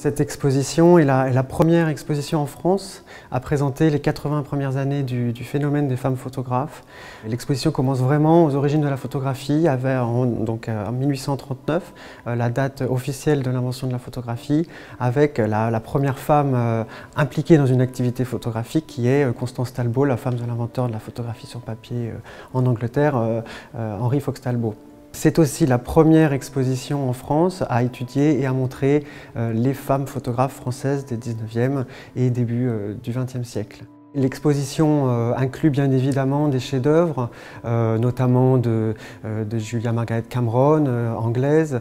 Cette exposition est la première exposition en France à présenter les 80 premières années du phénomène des femmes photographes. L'exposition commence vraiment aux origines de la photographie, en 1839, la date officielle de l'invention de la photographie, avec la première femme impliquée dans une activité photographique qui est Constance Talbot, la femme de l'inventeur de la photographie sur papier en Angleterre, Henry Fox Talbot. C'est aussi la première exposition en France à étudier et à montrer les femmes photographes françaises des 19e et début du 20e siècle. L'exposition inclut bien évidemment des chefs-d'œuvre, notamment de Julia Margaret Cameron, anglaise,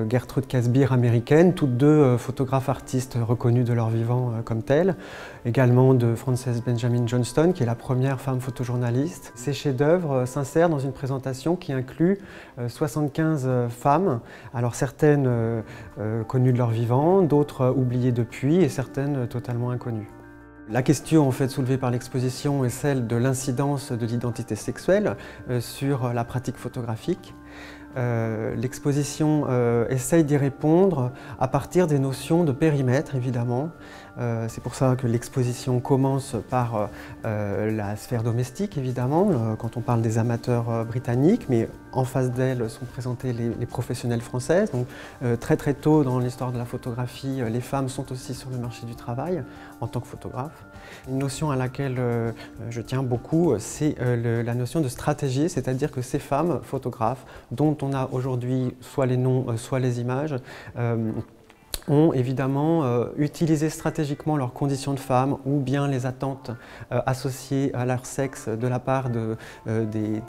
Gertrude Casbir, américaine, toutes deux photographes artistes reconnus de leur vivant comme telles. Également de Frances Benjamin Johnston, qui est la première femme photojournaliste. Ces chefs-d'œuvre s'insèrent dans une présentation qui inclut 75 femmes, alors certaines connues de leur vivant, d'autres oubliées depuis et certaines totalement inconnues. La question en fait soulevée par l'exposition est celle de l'incidence de l'identité sexuelle sur la pratique photographique. L'exposition essaye d'y répondre à partir des notions de périmètre, évidemment. C'est pour ça que l'exposition commence par la sphère domestique, évidemment, quand on parle des amateurs britanniques, mais en face d'elle sont présentés les professionnelles françaises. Donc, très tôt dans l'histoire de la photographie, les femmes sont aussi sur le marché du travail en tant que photographes. Une notion à laquelle je tiens beaucoup, c'est la notion de stratégie, c'est-à-dire que ces femmes photographes, dont on a aujourd'hui soit les noms, soit les images, ont évidemment utilisé stratégiquement leurs conditions de femmes ou bien les attentes associées à leur sexe de la part des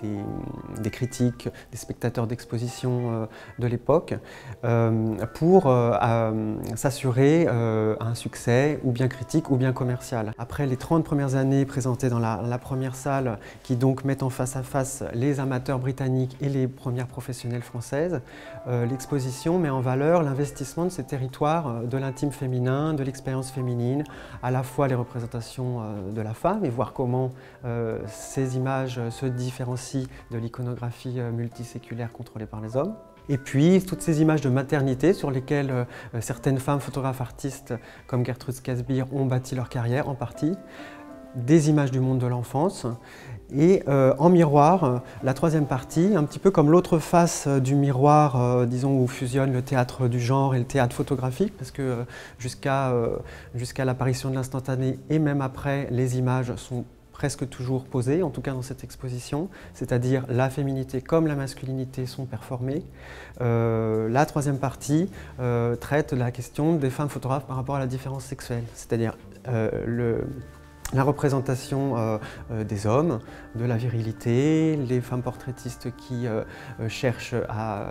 critiques, des spectateurs d'exposition de l'époque pour s'assurer un succès ou bien critique ou bien commercial. Après les 30 premières années présentées dans la première salle qui donc mettent en face à face les amateurs britanniques et les premières professionnelles françaises, l'exposition met en valeur l'investissement de ces territoires de l'intime féminin, de l'expérience féminine, à la fois les représentations de la femme et voir comment ces images se différencient de l'iconographie multiséculaire contrôlée par les hommes. Et puis toutes ces images de maternité sur lesquelles certaines femmes photographes artistes comme Gertrude Casbir ont bâti leur carrière en partie. Des images du monde de l'enfance et en miroir, la troisième partie, un petit peu comme l'autre face du miroir, disons, où fusionne le théâtre du genre et le théâtre photographique, parce que jusqu'à l'apparition de l'instantané et même après, les images sont presque toujours posées, en tout cas dans cette exposition, c'est-à-dire la féminité comme la masculinité sont performées. La troisième partie traite la question des femmes photographes par rapport à la différence sexuelle, c'est-à-dire la représentation des hommes, de la virilité, les femmes portraitistes qui cherchent à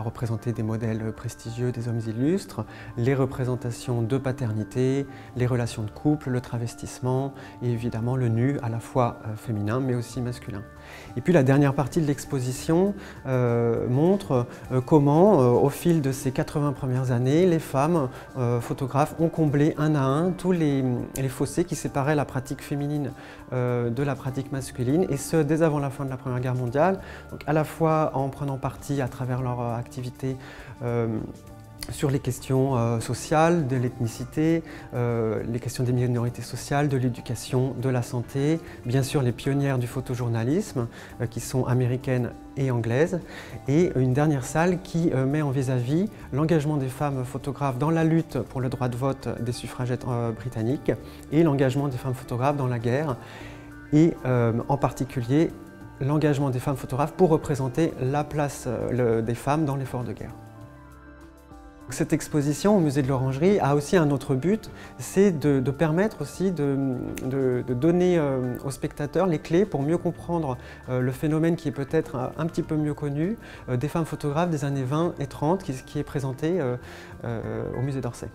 représenter des modèles prestigieux, des hommes illustres, les représentations de paternité, les relations de couple, le travestissement et évidemment le nu à la fois féminin mais aussi masculin. Et puis la dernière partie de l'exposition montre comment, au fil de ces 80 premières années, les femmes photographes ont comblé un à un tous les fossés qui séparaient la pratique féminine de la pratique masculine, et ce dès avant la fin de la Première Guerre mondiale, donc à la fois en prenant parti à travers leur activité sur les questions sociales, de l'ethnicité, les questions des minorités sociales, de l'éducation, de la santé, bien sûr les pionnières du photojournalisme qui sont américaines et anglaises, et une dernière salle qui met en vis-à-vis l'engagement des femmes photographes dans la lutte pour le droit de vote des suffragettes britanniques et l'engagement des femmes photographes dans la guerre, et en particulier l'engagement des femmes photographes pour représenter la place des femmes dans l'effort de guerre. Cette exposition au musée de l'Orangerie a aussi un autre but, c'est de permettre aussi de donner aux spectateurs les clés pour mieux comprendre le phénomène qui est peut-être un petit peu mieux connu des femmes photographes des années 20 et 30 qui est présenté au musée d'Orsay.